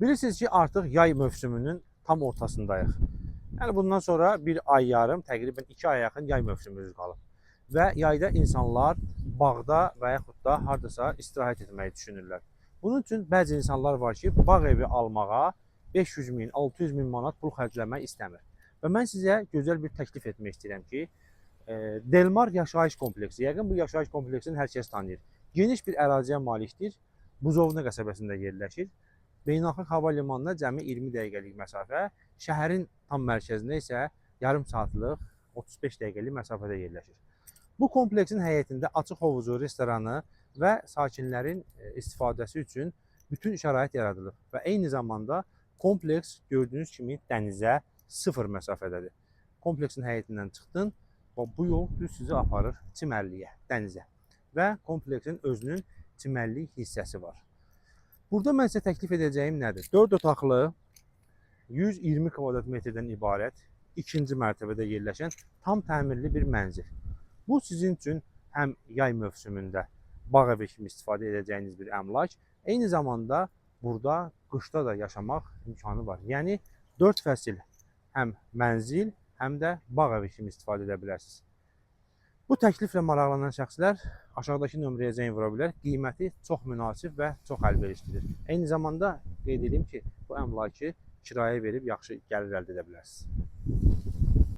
Bilirsiniz ki, artıq yay mövsümünün tam ortasındayıq. Yəni bundan sonra bir ay yarım, təqribən 2 aya yaxın yay mövsümümüz qalıb. Və yayda insanlar bağda və yaxud da hardasa istirahət etməyi düşünürlər. Bunun üçün bəzi insanlar var ki, bağ evi almağa 500 min, 600 min manat pul xərcləmək istəmir. Və mən sizə gözəl bir təklif etmək istəyirəm ki, Delmar yaşayış kompleksi, yəqin bu yaşayış kompleksini hər kəs tanıyır. Geniş bir əraziyə malikdir, Buzovna qəsəbəsində yerləşir. Beynəlxalq hava limanına cəmi 20 dəqiqəlik məsafə, şəhərin tam mərkəzində isə yarım saatlıq 35 dəqiqəlik məsafədə yerləşir. Bu kompleksin həyətində açıq hovuzu, restoranı və sakinlərin istifadəsi üçün bütün şərait yaradılıb və eyni zamanda kompleks gördüyünüz kimi dənizə 0 məsafədədir. Kompleksin həyətindən çıxdın və bu yol düz sizi aparır çimərliyə, dənizə və kompleksin özünün çimərlik hissəsi var. Burada mən sizə təklif edəcəyim nədir? 4 otaqlı, 120 kvadrat metrdən ibarət, ikinci mərtəbədə yerləşən tam təmirli bir mənzil. Bu sizin üçün həm yay mövsümündə bağ evi kimi istifadə edəcəyiniz bir əmlak, eyni zamanda burada qışda da yaşamaq imkanı var. Yəni 4 fəsil həm mənzil, həm də bağ evi kimi istifadə edə bilərsiniz. Bu təkliflə maraqlanan şəxslər aşağıdakı nömrəyə zəng vura bilər. Qiyməti çox münasib və çox əlverişlidir. Eyni zamanda qeyd edeyim ki, bu əmlakı kirayə verib yaxşı gəlir əldə edə bilərsiniz.